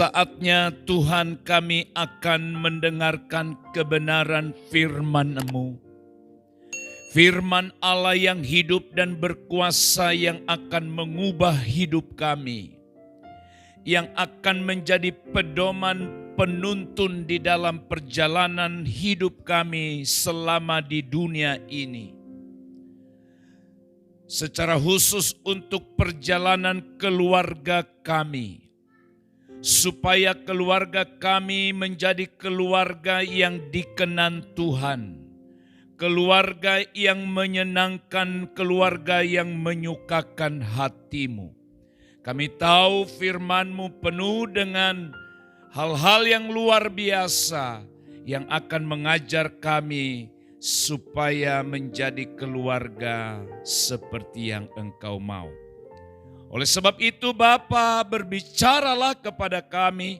Saatnya Tuhan kami akan mendengarkan kebenaran firman-Mu. Firman Allah yang hidup dan berkuasa yang akan mengubah hidup kami. Yang akan menjadi pedoman penuntun di dalam perjalanan hidup kami selama di dunia ini. Secara khusus untuk perjalanan keluarga kami. Supaya keluarga kami menjadi keluarga yang dikenan Tuhan. Keluarga yang menyenangkan, keluarga yang menyukakan hati-Mu. Kami tahu firman-Mu penuh dengan hal-hal yang luar biasa yang akan mengajar kami supaya menjadi keluarga seperti yang Engkau mau. Oleh sebab itu Bapa, berbicaralah kepada kami,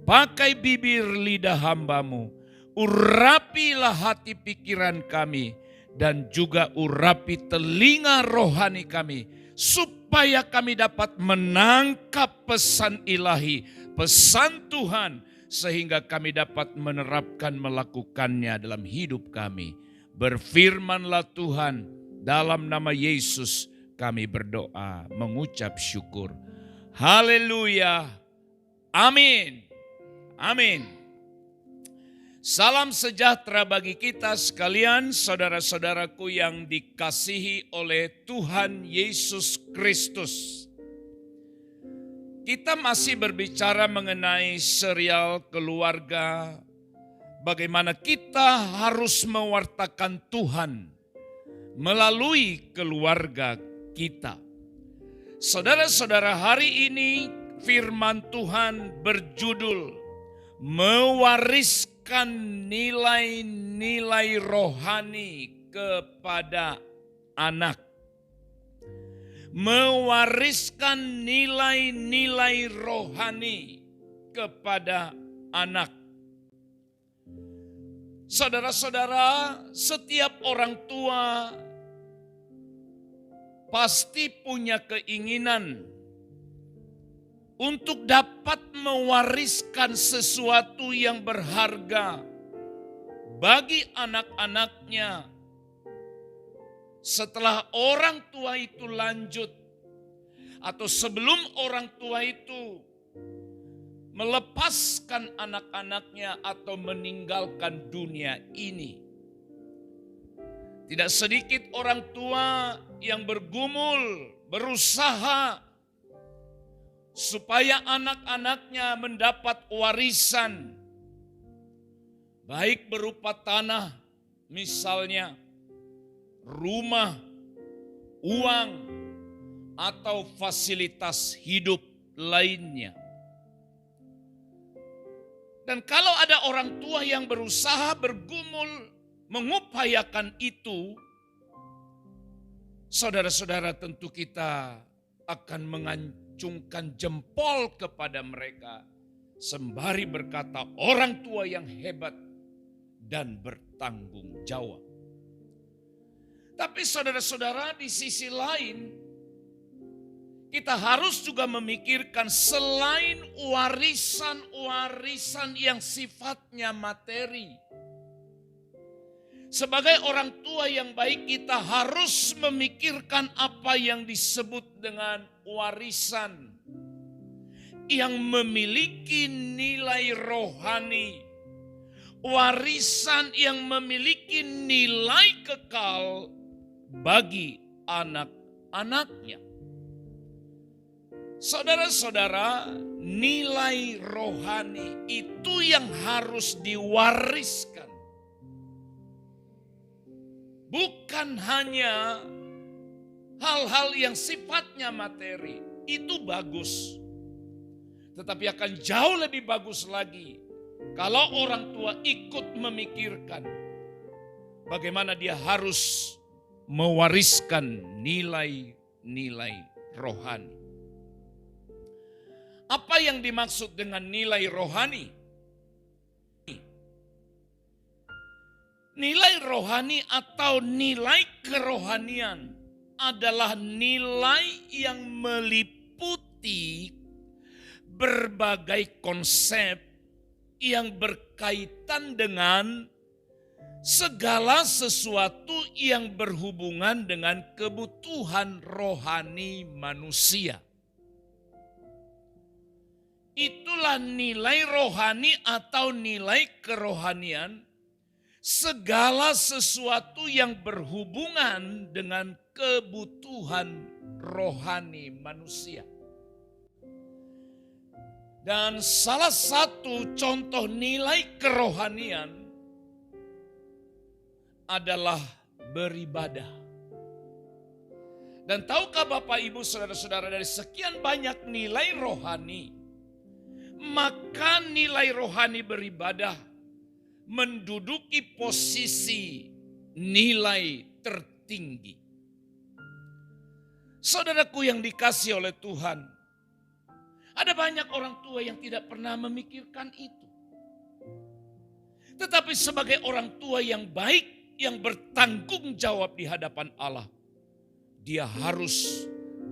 pakai bibir lidah hamba-Mu, urapilah hati pikiran kami, dan juga urapi telinga rohani kami, supaya kami dapat menangkap pesan ilahi, pesan Tuhan, sehingga kami dapat menerapkan melakukannya dalam hidup kami. Berfirmanlah Tuhan, dalam nama Yesus kami berdoa, mengucap syukur. Haleluya. Amin. Amin. Salam sejahtera bagi kita sekalian, saudara-saudaraku yang dikasihi oleh Tuhan Yesus Kristus. Kita masih berbicara mengenai serial keluarga, bagaimana kita harus mewartakan Tuhan melalui keluarga kita. Saudara-saudara, hari ini firman Tuhan berjudul mewariskan nilai-nilai rohani kepada anak. Mewariskan nilai-nilai rohani kepada anak. Saudara-saudara, setiap orang tua pasti punya keinginan untuk dapat mewariskan sesuatu yang berharga bagi anak-anaknya setelah orang tua itu lanjut atau sebelum orang tua itu melepaskan anak-anaknya atau meninggalkan dunia ini. Tidak sedikit orang tua yang bergumul, berusaha supaya anak-anaknya mendapat warisan, baik berupa tanah, misalnya rumah, uang, atau fasilitas hidup lainnya. Dan kalau ada orang tua yang berusaha bergumul mengupayakan itu, saudara-saudara, tentu kita akan mengacungkan jempol kepada mereka sembari berkata orang tua yang hebat dan bertanggung jawab. Tapi saudara-saudara, di sisi lain kita harus juga memikirkan selain warisan-warisan yang sifatnya materi. Sebagai orang tua yang baik, kita harus memikirkan apa yang disebut dengan warisan yang memiliki nilai rohani, warisan yang memiliki nilai kekal bagi anak-anaknya. Saudara-saudara, nilai rohani itu yang harus diwariskan. Bukan hanya hal-hal yang sifatnya materi, itu bagus. Tetapi akan jauh lebih bagus lagi kalau orang tua ikut memikirkan bagaimana dia harus mewariskan nilai-nilai rohani. Apa yang dimaksud dengan nilai rohani? Nilai rohani atau nilai kerohanian adalah nilai yang meliputi berbagai konsep yang berkaitan dengan segala sesuatu yang berhubungan dengan kebutuhan rohani manusia. Itulah nilai rohani atau nilai kerohanian, segala sesuatu yang berhubungan dengan kebutuhan rohani manusia. Dan salah satu contoh nilai kerohanian adalah beribadah. Dan tahukah Bapak Ibu saudara-saudara, dari sekian banyak nilai rohani, maka nilai rohani beribadah menduduki posisi nilai tertinggi. Saudaraku yang dikasihi oleh Tuhan, ada banyak orang tua yang tidak pernah memikirkan itu. Tetapi sebagai orang tua yang baik, yang bertanggung jawab di hadapan Allah, dia harus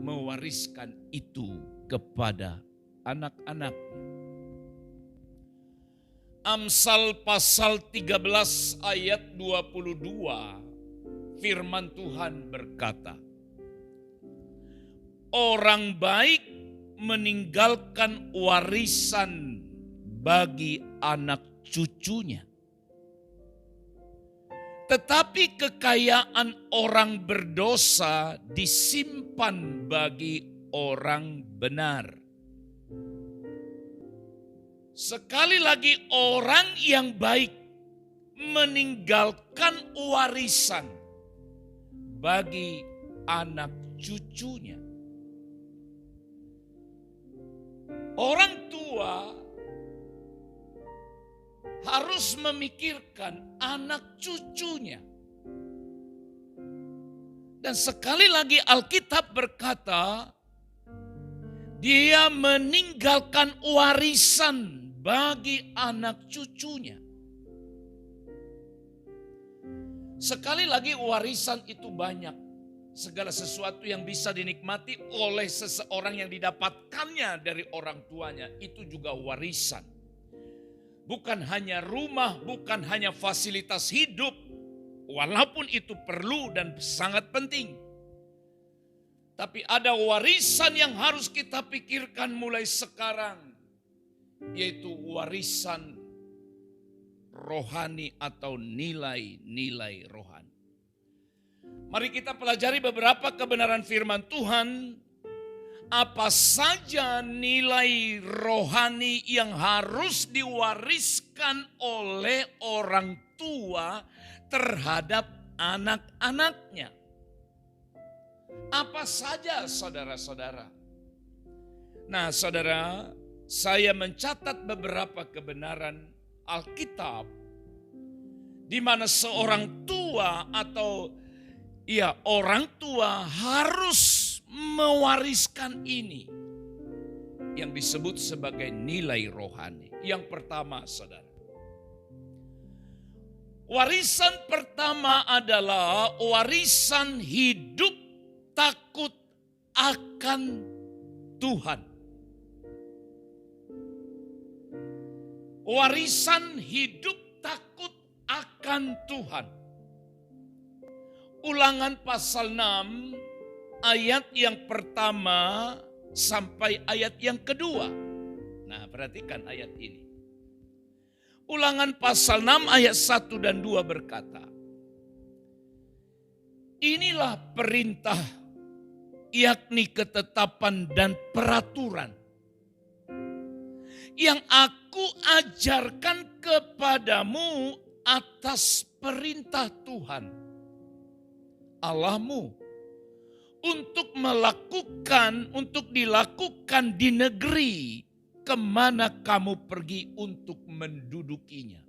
mewariskan itu kepada anak-anaknya. Amsal pasal 13 ayat 22, firman Tuhan berkata, orang baik meninggalkan warisan bagi anak cucunya, tetapi kekayaan orang berdosa disimpan bagi orang benar. Sekali lagi, orang yang baik meninggalkan warisan bagi anak cucunya. Orang tua harus memikirkan anak cucunya. Dan sekali lagi Alkitab berkata, dia meninggalkan warisan bagi anak cucunya. Sekali lagi warisan itu banyak. Segala sesuatu yang bisa dinikmati oleh seseorang yang didapatkannya dari orang tuanya, itu juga warisan. Bukan hanya rumah, bukan hanya fasilitas hidup, walaupun itu perlu dan sangat penting. Tapi ada warisan yang harus kita pikirkan mulai sekarang, yaitu warisan rohani atau nilai-nilai rohani. Mari kita pelajari beberapa kebenaran firman Tuhan. Apa saja nilai rohani yang harus diwariskan oleh orang tua terhadap anak-anaknya? Apa saja saudara-saudara? Nah saudara, saya mencatat beberapa kebenaran Alkitab di mana seorang tua atau orang tua harus mewariskan ini yang disebut sebagai nilai rohani. Yang pertama saudara, warisan pertama adalah warisan hidup takut akan Tuhan. Warisan hidup takut akan Tuhan. Ulangan pasal 6 ayat yang pertama sampai ayat yang kedua. Nah, perhatikan ayat ini. Ulangan pasal 6 ayat 1 dan 2 berkata, inilah perintah, yakni ketetapan dan peraturan yang aku ajarkan kepadamu atas perintah Tuhan Allahmu untuk dilakukan di negeri kemana kamu pergi untuk mendudukinya.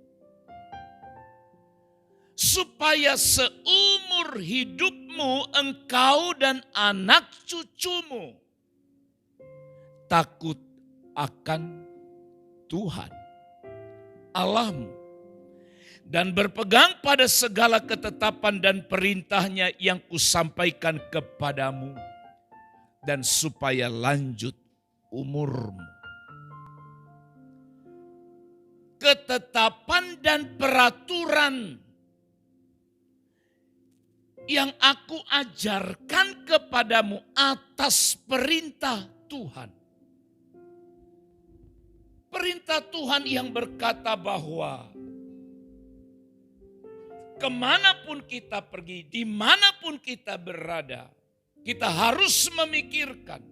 Supaya seumur hidupmu engkau dan anak cucumu takut akan Tuhan Allahmu dan berpegang pada segala ketetapan dan perintahnya yang kusampaikan kepadamu, dan supaya lanjut umurmu. ketetapan dan peraturan yang aku ajarkan kepadamu atas perintah Tuhan. Perintah Tuhan yang berkata bahwa kemanapun kita pergi, dimanapun kita berada, kita harus memikirkan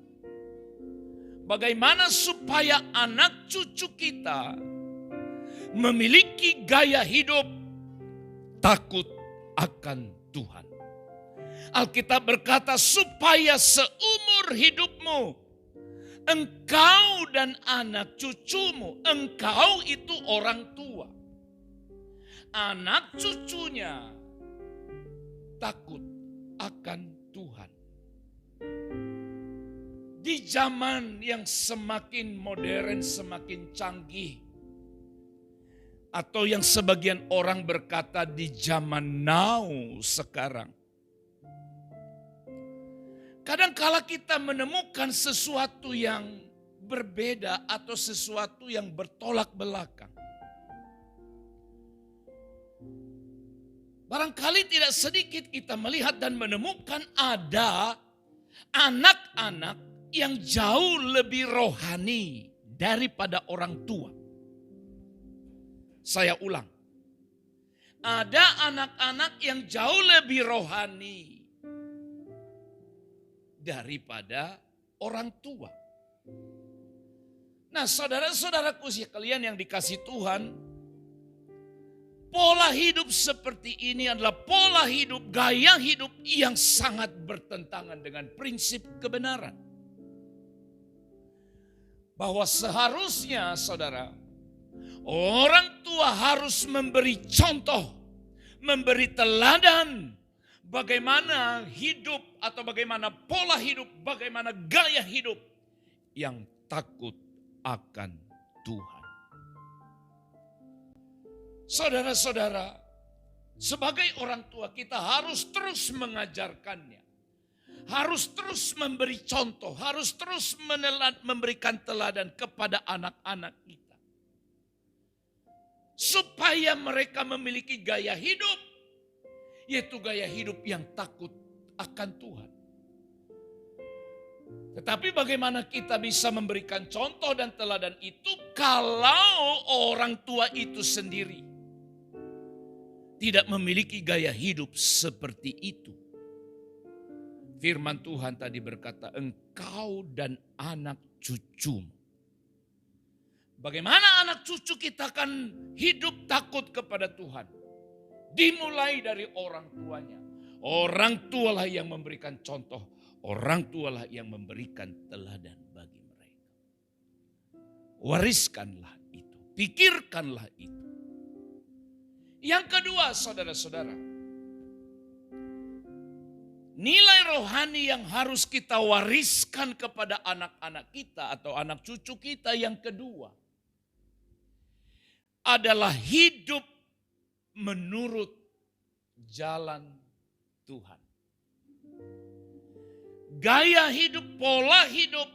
bagaimana supaya anak cucu kita memiliki gaya hidup takut akan Tuhan. Alkitab berkata supaya seumur hidupmu engkau dan anak cucumu, engkau itu orang tua, anak cucunya takut akan Tuhan. Di zaman yang semakin modern, semakin canggih, atau yang sebagian orang berkata di zaman now sekarang, kadangkala kita menemukan sesuatu yang berbeda atau sesuatu yang bertolak belakang. Barangkali tidak sedikit kita melihat dan menemukan ada anak-anak yang jauh lebih rohani daripada orang tua. Saya ulang. Ada anak-anak yang jauh lebih rohani daripada orang tua. Nah, saudara-saudaraku sekalian yang dikasihi Tuhan, pola hidup seperti ini adalah pola hidup, gaya hidup yang sangat bertentangan dengan prinsip kebenaran. Bahwa seharusnya saudara, orang tua harus memberi contoh, memberi teladan bagaimana hidup atau bagaimana pola hidup, bagaimana gaya hidup yang takut akan Tuhan. Saudara-saudara, sebagai orang tua kita harus terus mengajarkannya. Harus terus memberi contoh, harus terus memberikan teladan kepada anak-anak kita. Supaya mereka memiliki gaya hidup, yaitu gaya hidup yang takut akan Tuhan. Tetapi bagaimana kita bisa memberikan contoh dan teladan itu kalau orang tua itu sendiri tidak memiliki gaya hidup seperti itu? Firman Tuhan tadi berkata, engkau dan anak cucumu. Bagaimana anak cucu kita akan hidup takut kepada Tuhan? Dimulai dari orang tuanya. Orang tualah yang memberikan contoh. Orang tualah yang memberikan teladan bagi mereka. Wariskanlah itu. Pikirkanlah itu. Yang kedua, saudara-saudara. Nilai rohani yang harus kita wariskan kepada anak-anak kita atau anak cucu kita yang kedua adalah hidup menurut jalan Tuhan. Gaya hidup, pola hidup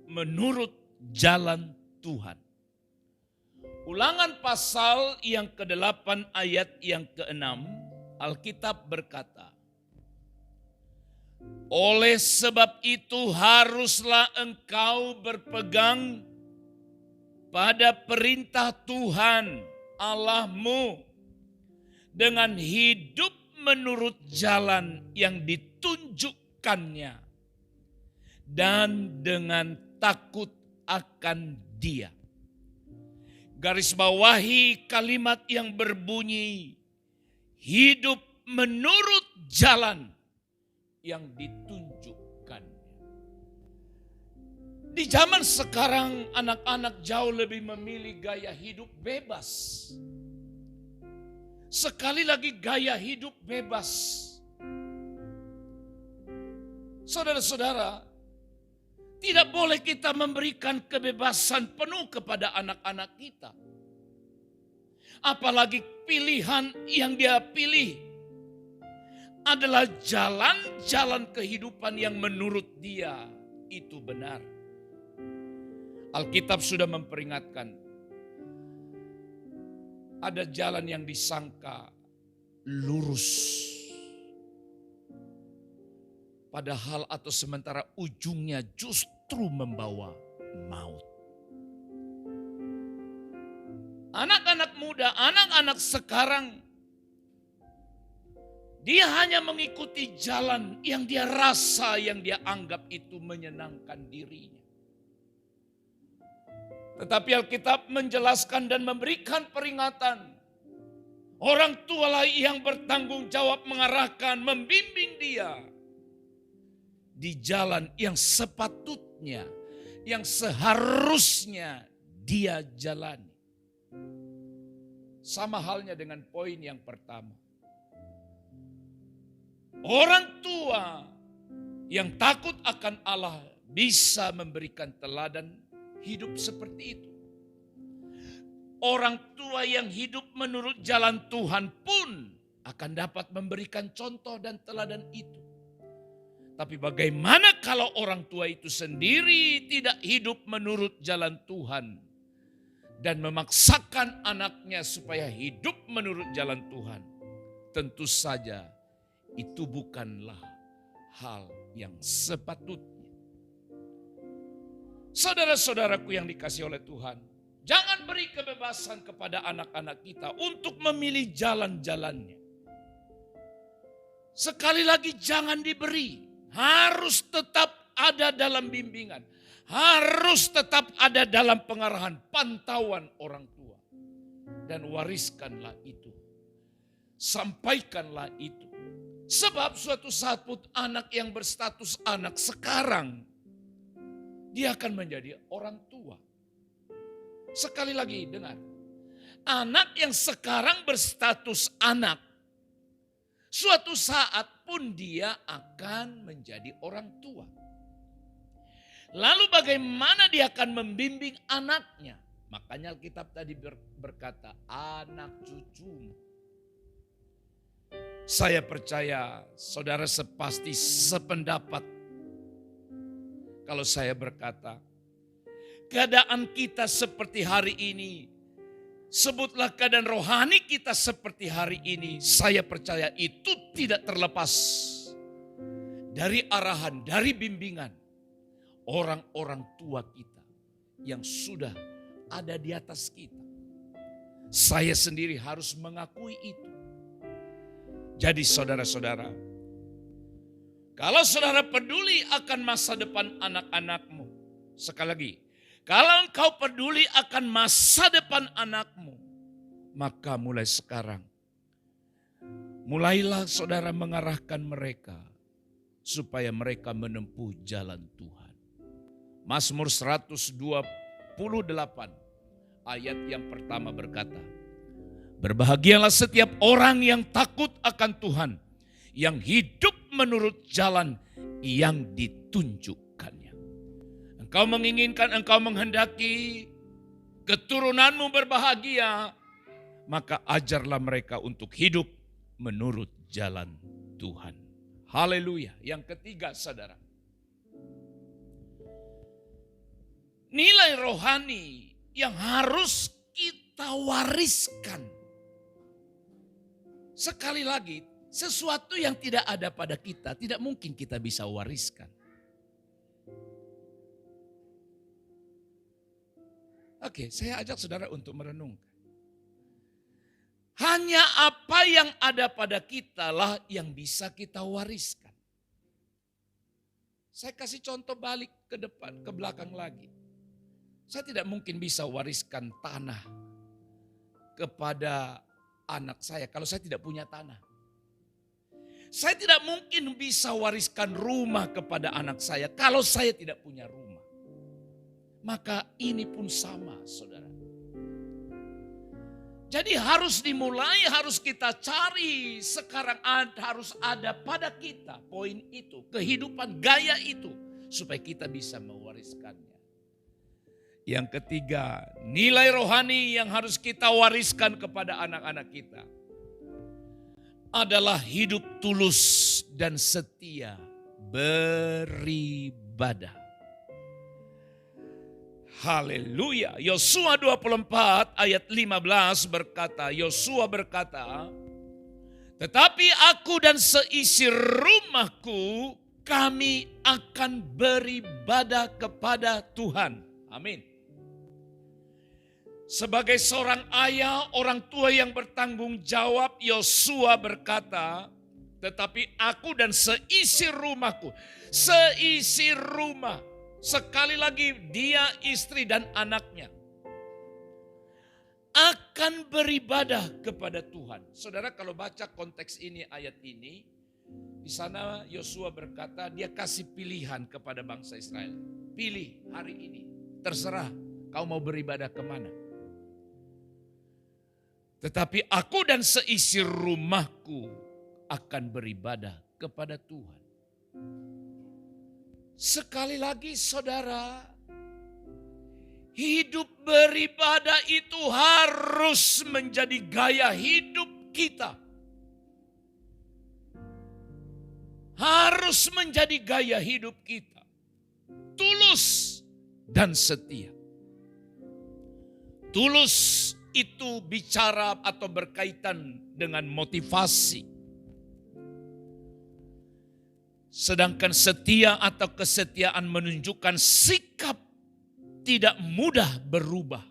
menurut jalan Tuhan. Ulangan pasal yang ke-8 ayat yang ke-6, Alkitab berkata, oleh sebab itu haruslah engkau berpegang pada perintah Tuhan Allahmu dengan hidup menurut jalan yang ditunjukkannya dan dengan takut akan Dia. Garis bawahi kalimat yang berbunyi hidup menurut jalan yang ditunjukkannya. Di zaman sekarang anak-anak jauh lebih memilih gaya hidup bebas. Sekali lagi gaya hidup bebas. Saudara-saudara, tidak boleh kita memberikan kebebasan penuh kepada anak-anak kita. Apalagi pilihan yang dia pilih adalah jalan-jalan kehidupan yang menurut dia itu benar. Alkitab sudah memperingatkan, Ada jalan yang disangka lurus. Padahal atau sementara ujungnya justru membawa maut. Anak-anak muda, anak-anak sekarang, dia hanya mengikuti jalan yang dia rasa, yang dia anggap itu menyenangkan dirinya. Tetapi Alkitab menjelaskan dan memberikan peringatan. Orang tualah yang bertanggung jawab mengarahkan, membimbing dia di jalan yang sepatutnya, yang seharusnya dia jalani. Sama halnya dengan poin yang pertama. Orang tua yang takut akan Allah bisa memberikan teladan hidup seperti itu. Orang tua yang hidup menurut jalan Tuhan pun akan dapat memberikan contoh dan teladan itu. Tapi bagaimana kalau orang tua itu sendiri tidak hidup menurut jalan Tuhan dan memaksakan anaknya supaya hidup menurut jalan Tuhan? Tentu saja itu bukanlah hal yang sepatutnya. Saudara-saudaraku yang dikasihi oleh Tuhan, jangan beri kebebasan kepada anak-anak kita untuk memilih jalan-jalannya. Sekali lagi jangan diberi. Harus tetap ada dalam bimbingan. Harus tetap ada dalam pengarahan, pantauan orang tua. Dan wariskanlah itu. Sampaikanlah itu. Sebab suatu saat pun anak yang berstatus anak sekarang, dia akan menjadi orang tua. Sekali lagi dengar. Anak yang sekarang berstatus anak, suatu saat pun dia akan menjadi orang tua. Lalu bagaimana dia akan membimbing anaknya? Makanya Alkitab tadi berkata, anak cucumu. Saya percaya saudara sepasti sependapat kalau saya berkata, keadaan kita seperti hari ini, sebutlah keadaan rohani kita seperti hari ini, saya percaya itu tidak terlepas dari arahan, dari bimbingan orang-orang tua kita yang sudah ada di atas kita. Saya sendiri harus mengakui itu. Jadi saudara-saudara, kalau saudara peduli akan masa depan anak-anakmu, sekali lagi, kalau engkau peduli akan masa depan anakmu, maka mulai sekarang, mulailah saudara mengarahkan mereka supaya mereka menempuh jalan Tuhan. Mazmur 128 ayat yang pertama berkata, berbahagialah setiap orang yang takut akan Tuhan, yang hidup menurut jalan yang ditunjukkannya. Engkau menginginkan, engkau menghendaki keturunanmu berbahagia, maka ajarlah mereka untuk hidup menurut jalan Tuhan. Haleluya. Yang ketiga saudara, nilai rohani yang harus kita wariskan. Sekali lagi, sesuatu yang tidak ada pada kita tidak mungkin kita bisa wariskan. Oke, saya ajak saudara untuk merenungkan. Hanya apa yang ada pada kita lah yang bisa kita wariskan. Saya kasih contoh balik ke depan, ke belakang lagi. Saya tidak mungkin bisa wariskan tanah kepada anak saya kalau saya tidak punya tanah. Saya tidak mungkin bisa wariskan rumah kepada anak saya kalau saya tidak punya rumah. Maka ini pun sama saudara. Jadi harus dimulai, harus kita cari sekarang harus ada pada kita poin itu, kehidupan gaya itu supaya kita bisa mewariskannya. Yang ketiga, nilai rohani yang harus kita wariskan kepada anak-anak kita adalah hidup tulus dan setia beribadah. Haleluya. Yosua 24 ayat 15 berkata, Yosua berkata, tetapi aku dan seisi rumahku, kami akan beribadah kepada Tuhan. Amin. Sebagai seorang ayah, orang tua yang bertanggung jawab, Yosua berkata, tetapi aku dan seisi rumahku, seisi rumah. Sekali lagi dia, istri dan anaknya akan beribadah kepada Tuhan. Saudara, kalau baca konteks ini, ayat ini, di sana Yosua berkata dia kasih pilihan kepada bangsa Israel. Pilih hari ini, terserah kau mau beribadah kemana. Tetapi aku dan seisi rumahku akan beribadah kepada Tuhan. Sekali lagi saudara, hidup beribadah itu harus menjadi gaya hidup kita. Harus menjadi gaya hidup kita. Tulus dan setia. Tulus itu bicara atau berkaitan dengan motivasi. Sedangkan setia atau kesetiaan menunjukkan sikap tidak mudah berubah.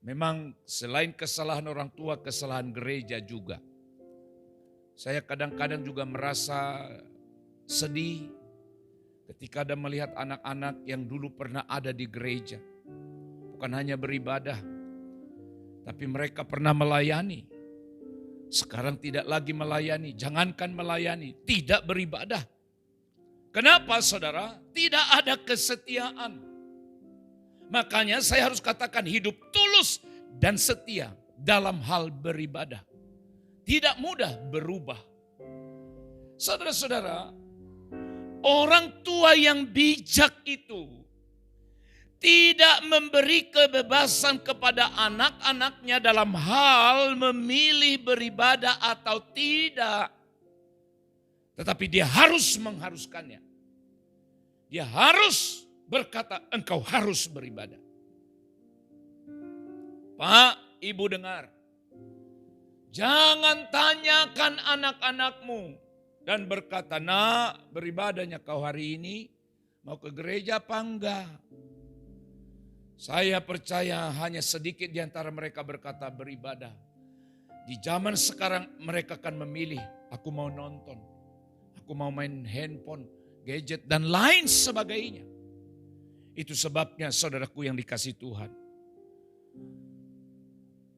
Memang selain kesalahan orang tua, kesalahan gereja juga. Saya kadang-kadang juga merasa sedih ketika ada melihat anak-anak yang dulu pernah ada di gereja. Bukan hanya beribadah, tapi mereka pernah melayani. Sekarang tidak lagi melayani, jangankan melayani, tidak beribadah. Kenapa saudara? Tidak ada kesetiaan. Makanya saya harus katakan hidup tulus dan setia dalam hal beribadah. Tidak mudah berubah. Saudara-saudara, orang tua yang bijak itu tidak memberi kebebasan kepada anak-anaknya dalam hal memilih beribadah atau tidak. Tetapi dia harus mengharuskannya. Dia harus berkata, engkau harus beribadah. Pak, ibu dengar. Jangan tanyakan anak-anakmu dan berkata, nak, beribadahnya kau hari ini mau ke gereja apa enggak? Saya percaya hanya sedikit di antara mereka berkata beribadah. Di zaman sekarang mereka akan memilih, aku mau nonton, aku mau main handphone, gadget dan lain sebagainya. Itu sebabnya saudaraku yang dikasihi Tuhan.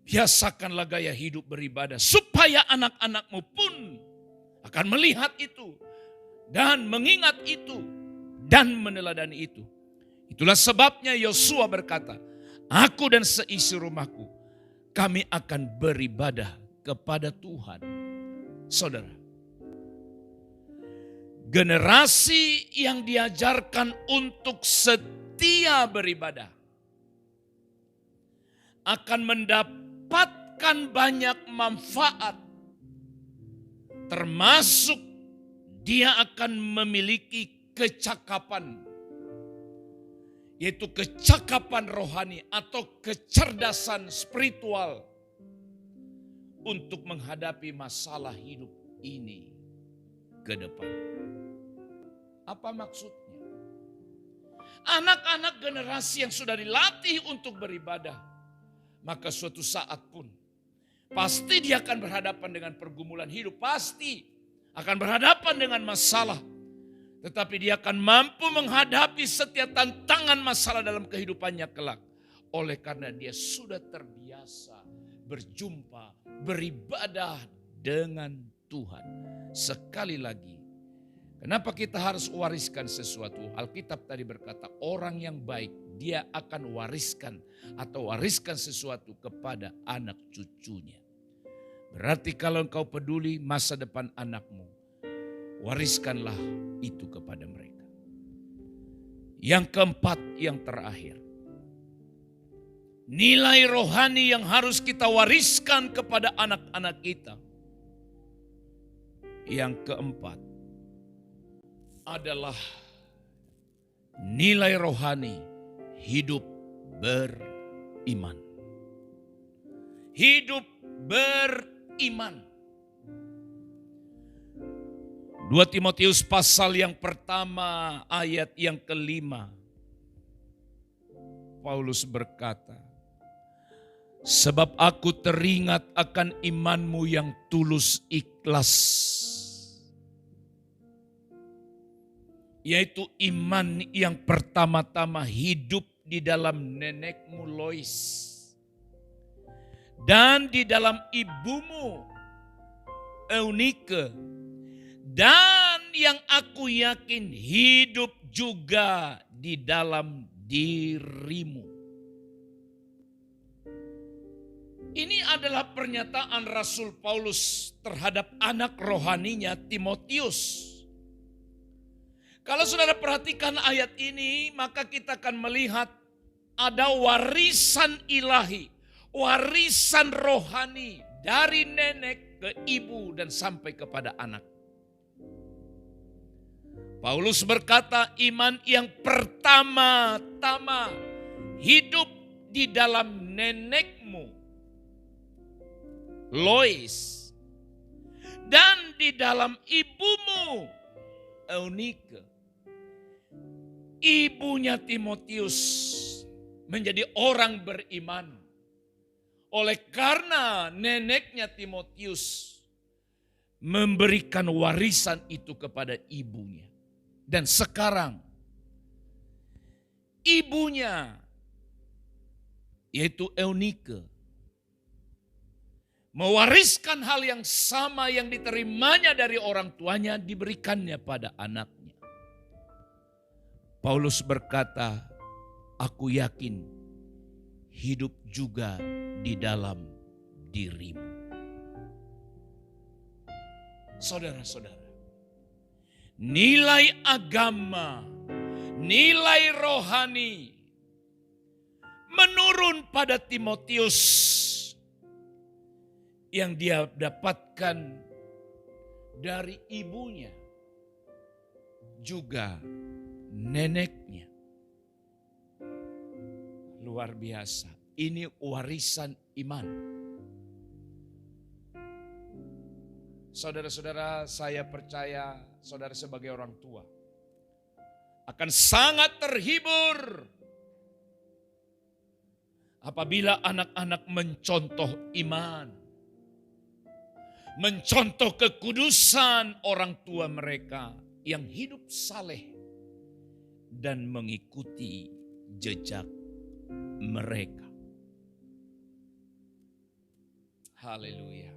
Biasakanlah gaya hidup beribadah supaya anak-anakmu pun akan melihat itu dan mengingat itu dan meneladani itu. Itulah sebabnya Yosua berkata, aku dan seisi rumahku, kami akan beribadah kepada Tuhan. Saudara, generasi yang diajarkan untuk setia beribadah akan mendapatkan banyak manfaat. Termasuk dia akan memiliki kecakapan. Yaitu kecakapan rohani atau kecerdasan spiritual untuk menghadapi masalah hidup ini ke depan. Apa maksudnya? Anak-anak generasi yang sudah dilatih untuk beribadah, maka suatu saat pun pasti dia akan berhadapan dengan pergumulan hidup, pasti akan berhadapan dengan masalah. Tetapi dia akan mampu menghadapi setiap tantangan masalah dalam kehidupannya kelak. Oleh karena dia sudah terbiasa berjumpa, beribadah dengan Tuhan. Sekali lagi, kenapa kita harus wariskan sesuatu? Alkitab tadi berkata, orang yang baik dia akan wariskan atau wariskan sesuatu kepada anak cucunya. Berarti kalau engkau peduli masa depan anakmu, wariskanlah itu kepada mereka. Yang keempat, yang terakhir. Nilai rohani yang harus kita wariskan kepada anak-anak kita. Yang keempat adalah nilai rohani hidup beriman. Hidup beriman. 2 Timotius pasal yang pertama ayat yang kelima. Paulus berkata, sebab aku teringat akan imanmu yang tulus ikhlas. Yaitu iman yang pertama-tama hidup di dalam nenekmu Lois. Dan di dalam ibumu Eunike. Dan yang aku yakin hidup juga di dalam dirimu. Ini adalah pernyataan Rasul Paulus terhadap anak rohaninya Timotius. Kalau saudara perhatikan ayat ini, maka kita akan melihat ada warisan ilahi, warisan rohani dari nenek ke ibu dan sampai kepada anak. Paulus berkata, iman yang pertama-tama hidup di dalam nenekmu Lois dan di dalam ibumu Eunike. Ibunya Timotius menjadi orang beriman. Oleh karena neneknya Timotius memberikan warisan itu kepada ibunya. Dan sekarang ibunya yaitu Eunike mewariskan hal yang sama yang diterimanya dari orang tuanya diberikannya pada anaknya. Paulus berkata, aku yakin hidup juga di dalam dirimu. Saudara-saudara, nilai agama, nilai rohani menurun pada Timotius yang dia dapatkan dari ibunya, juga neneknya. Luar biasa, ini warisan iman. Saudara-saudara, saya percaya saudara sebagai orang tua akan sangat terhibur apabila anak-anak mencontoh iman, mencontoh kekudusan orang tua mereka yang hidup saleh dan mengikuti jejak mereka. Haleluya.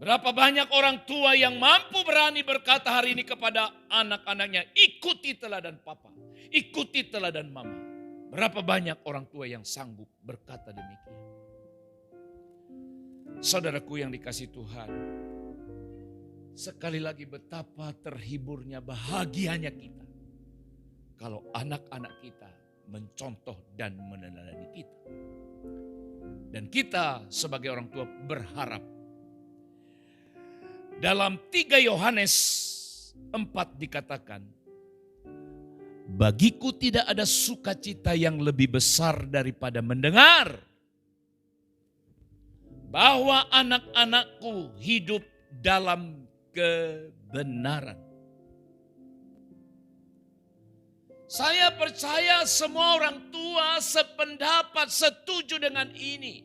Berapa banyak orang tua yang mampu berani berkata hari ini kepada anak-anaknya, ikuti teladan papa, ikuti teladan mama. Berapa banyak orang tua yang sanggup berkata demikian. Saudaraku yang dikasihi Tuhan, sekali lagi betapa terhiburnya, bahagianya kita kalau anak-anak kita mencontoh dan meneladani kita. Dan kita sebagai orang tua berharap dalam 3 Yohanes 4 dikatakan, bagiku tidak ada sukacita yang lebih besar daripada mendengar bahwa anak-anakku hidup dalam kebenaran. Saya percaya semua orang tua sependapat, setuju dengan ini.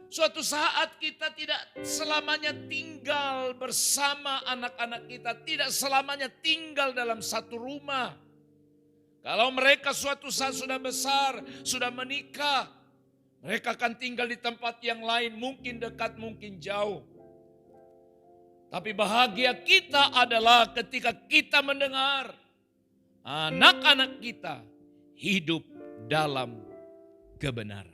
Suatu saat kita tidak selamanya tinggal bersama anak-anak kita, tidak selamanya tinggal dalam satu rumah. Kalau mereka suatu saat sudah besar, sudah menikah, mereka akan tinggal di tempat yang lain, mungkin dekat, mungkin jauh. Tapi bahagia kita adalah ketika kita mendengar anak-anak kita hidup dalam kebenaran.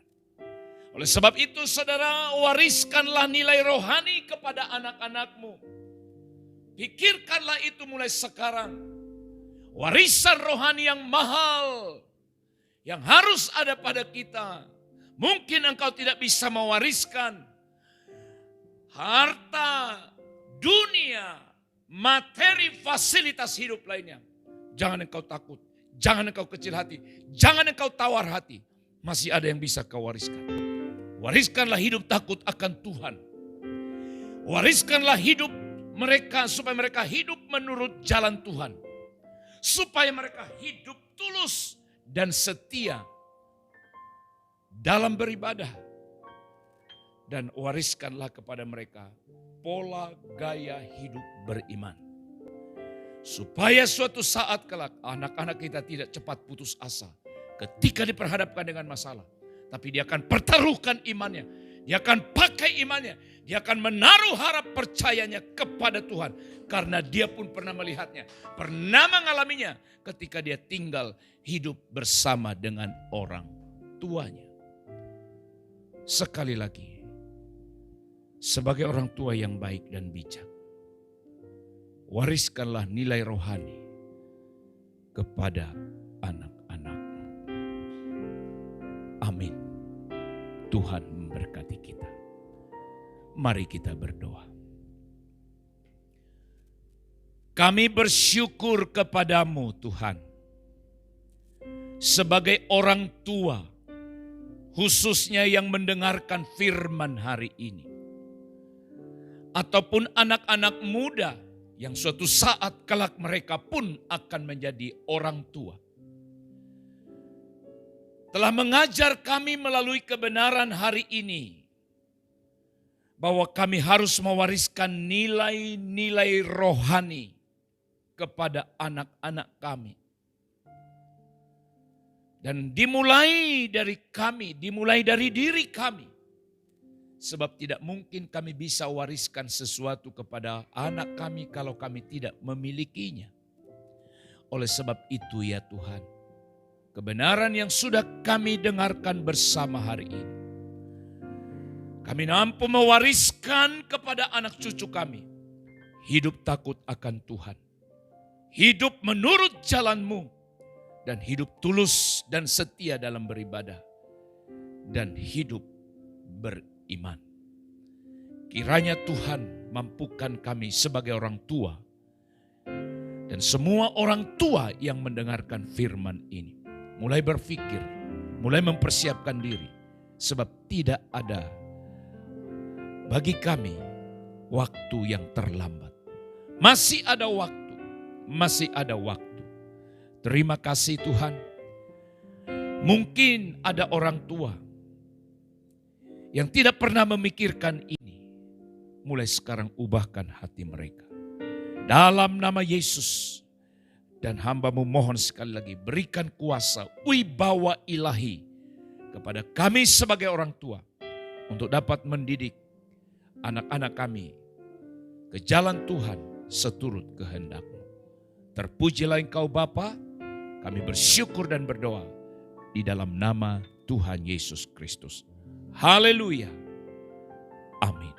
Oleh sebab itu saudara, wariskanlah nilai rohani kepada anak-anakmu. Pikirkanlah itu mulai sekarang. Warisan rohani yang mahal, yang harus ada pada kita. Mungkin engkau tidak bisa mewariskan harta dunia materi, fasilitas hidup lainnya. Jangan engkau takut, jangan engkau kecil hati, jangan engkau tawar hati. Masih ada yang bisa kau wariskan. Wariskanlah hidup takut akan Tuhan. Wariskanlah hidup mereka supaya mereka hidup menurut jalan Tuhan. Supaya mereka hidup tulus dan setia dalam beribadah. Dan wariskanlah kepada mereka pola gaya hidup beriman. Supaya suatu saat kelak anak-anak kita tidak cepat putus asa ketika diperhadapkan dengan masalah. Tapi dia akan pertaruhkan imannya. Dia akan pakai imannya. Dia akan menaruh harap percayanya kepada Tuhan. Karena dia pun pernah melihatnya. Pernah mengalaminya ketika dia tinggal hidup bersama dengan orang tuanya. Sekali lagi. Sebagai orang tua yang baik dan bijak. Wariskanlah nilai rohani kepada anak-anak. Amin. Tuhan memberkati kita. Mari kita berdoa. Kami bersyukur kepadamu Tuhan. Sebagai orang tua, khususnya yang mendengarkan firman hari ini. Ataupun anak-anak muda yang suatu saat kelak mereka pun akan menjadi orang tua. Telah mengajar kami melalui kebenaran hari ini. Bahwa kami harus mewariskan nilai-nilai rohani kepada anak-anak kami. Dan dimulai dari kami, dimulai dari diri kami. Sebab tidak mungkin kami bisa wariskan sesuatu kepada anak kami kalau kami tidak memilikinya. Oleh sebab itu ya Tuhan, kebenaran yang sudah kami dengarkan bersama hari ini, kami mampu mewariskan kepada anak cucu kami. Hidup takut akan Tuhan. Hidup menurut jalan-Mu. Dan hidup tulus dan setia dalam beribadah. Dan hidup beriman. Kiranya Tuhan mampukan kami sebagai orang tua. Dan semua orang tua yang mendengarkan firman ini. Mulai berpikir, mulai mempersiapkan diri. Sebab tidak ada bagi kami waktu yang terlambat. Masih ada waktu, masih ada waktu. Terima kasih Tuhan. Mungkin ada orang tua yang tidak pernah memikirkan ini. Mulai sekarang ubahkan hati mereka. Dalam nama Yesus. Dan hamba-Mu mohon sekali lagi berikan kuasa wibawa ilahi kepada kami sebagai orang tua. Untuk dapat mendidik anak-anak kami ke jalan Tuhan seturut kehendak-Mu. Terpujilah Engkau Bapa. Kami bersyukur dan berdoa di dalam nama Tuhan Yesus Kristus. Haleluya. Amin.